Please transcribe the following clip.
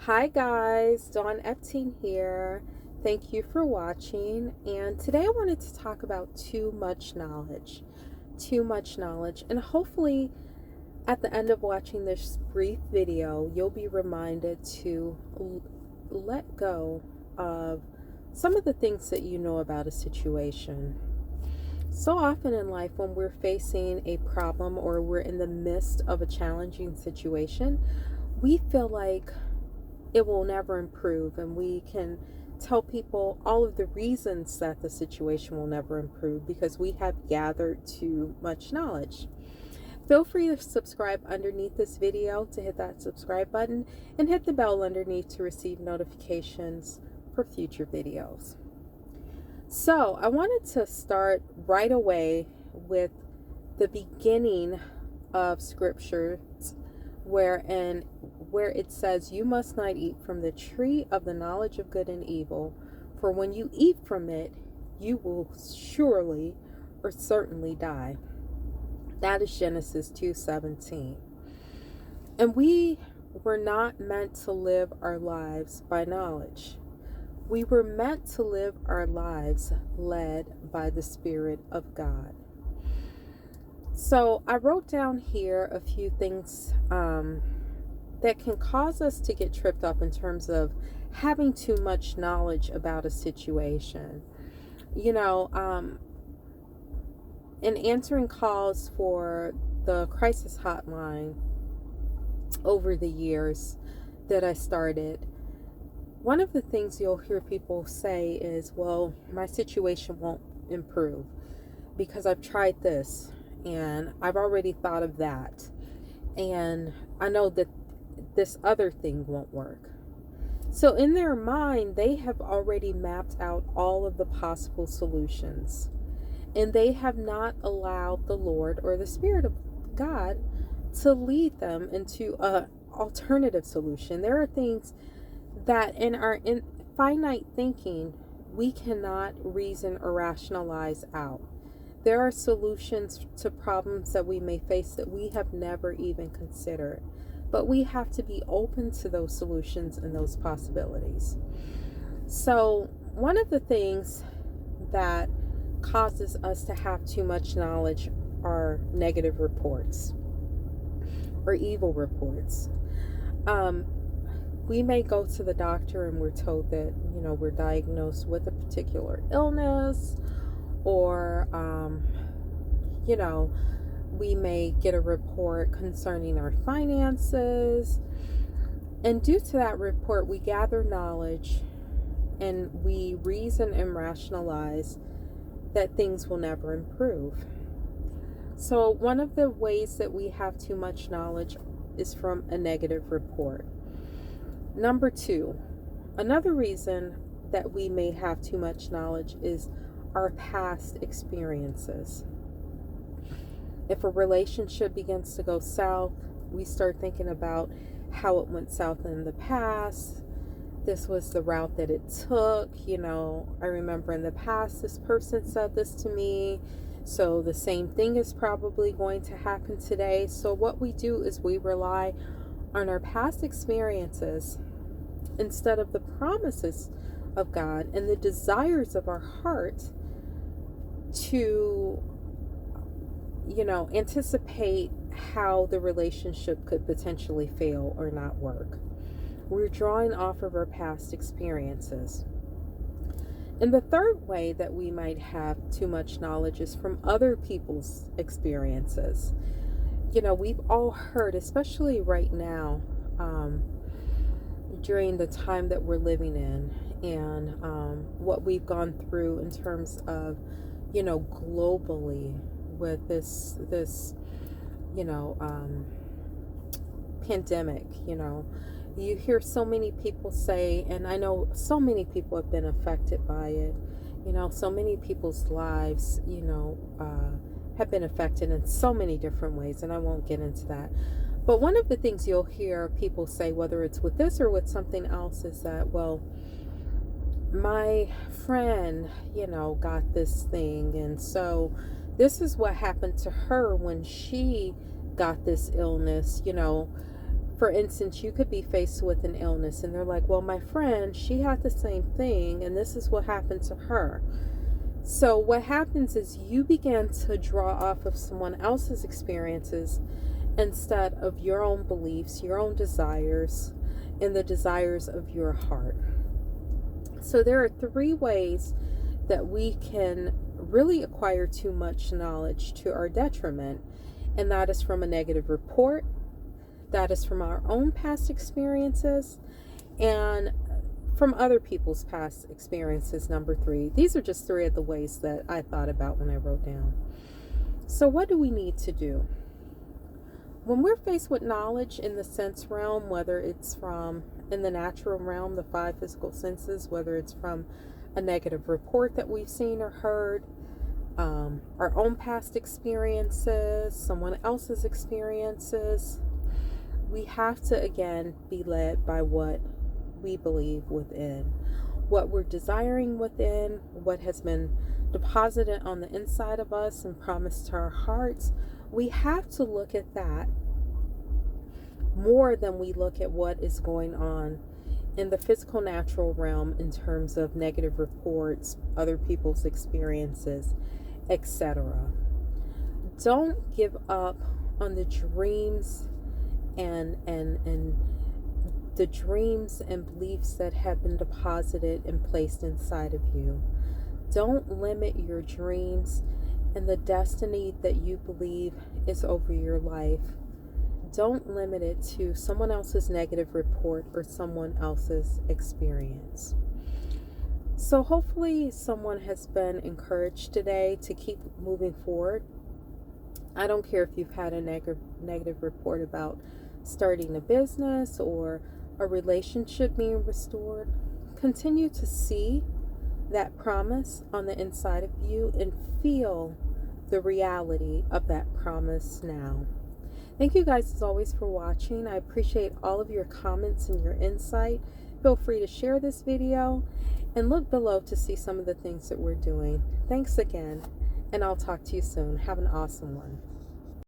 Hi guys, Dawn Epting here. Thank you for watching. And today I wanted to talk about too much knowledge. Too much knowledge. And hopefully at the end of watching this brief video, you'll be reminded to let go of some of the things that you know about a situation. So often in life, when we're facing a problem or we're in the midst of a challenging situation, we feel like it will never improve, and we can tell people all of the reasons that the situation will never improve because we have gathered too much knowledge. Feel free to subscribe underneath this video, to hit that subscribe button and hit the bell underneath to receive notifications for future videos. So I wanted to start right away with the beginning of scriptures where it says, "You must not eat from the tree of the knowledge of good and evil, for when you eat from it, you will surely or certainly die." That is Genesis 2:17. And we were not meant to live our lives by knowledge. We were meant to live our lives led by the Spirit of God. So I wrote down here a few things that can cause us to get tripped up in terms of having too much knowledge about a situation. In answering calls for the crisis hotline over the years that I started, one of the things you'll hear people say is, well, my situation won't improve because I've tried this and I've already thought of that, and I know that this other thing won't work. So in their mind, they have already mapped out all of the possible solutions, and they have not allowed the Lord or the Spirit of God to lead them into a alternative solution. There are things that in our finite thinking we cannot reason or rationalize out. There are solutions to problems that we may face that we have never even considered, but we have to be open to those solutions and those possibilities. So one of the things that causes us to have too much knowledge are negative reports or evil reports. We may go to the doctor and we're told that, we're diagnosed with a particular illness, or, we may get a report concerning our finances. And due to that report, we gather knowledge and we reason and rationalize that things will never improve. So one of the ways that we have too much knowledge is from a negative report. Number two, another reason that we may have too much knowledge is our past experiences. If a relationship begins to go south, we start thinking about how it went south in the past. This was the route that it took. I remember in the past this person said this to me, so the same thing is probably going to happen today. So what we do is we rely on our past experiences instead of the promises of God and the desires of our heart to, anticipate how the relationship could potentially fail or not work. We're drawing off of our past experiences. And the third way that we might have too much knowledge is from other people's experiences. We've all heard, especially right now, during the time that we're living in, and what we've gone through in terms of, globally with this pandemic. You hear so many people say, and I know so many people have been affected by it. So many people's lives, have been affected in so many different ways, and I won't get into that. But one of the things you'll hear people say, whether it's with this or with something else, is that, well, my friend, got this thing, and so this is what happened to her when she got this illness. For instance, you could be faced with an illness and they're like, well, my friend, she had the same thing and this is what happened to her. So what happens is you begin to draw off of someone else's experiences instead of your own beliefs, your own desires, and the desires of your heart. So there are 3 ways that we can really acquire too much knowledge to our detriment, and that is from a negative report, that is from our own past experiences, and from other people's past experiences, number 3. These are just 3 of the ways that I thought about when I wrote down. So what do we need to do? When we're faced with knowledge in the sense realm, whether it's from in the natural realm, the 5 physical senses, whether it's from a negative report that we've seen or heard, our own past experiences, someone else's experiences, we have to again be led by what we believe within, what we're desiring within, what has been deposited on the inside of us and promised to our hearts. We have to look at that more than we look at what is going on in the physical natural realm in terms of negative reports, other people's experiences, etc. Don't give up on the dreams and the dreams and beliefs that have been deposited and placed inside of you. Don't limit your dreams and the destiny that you believe is over your life. Don't limit it to someone else's negative report or someone else's experience. So hopefully someone has been encouraged today to keep moving forward. I don't care if you've had a negative report about starting a business or a relationship being restored. Continue to see that promise on the inside of you and feel the reality of that promise now. Thank you guys as always for watching. I appreciate all of your comments and your insight. Feel free to share this video and look below to see some of the things that we're doing. Thanks again, and I'll talk to you soon. Have an awesome one.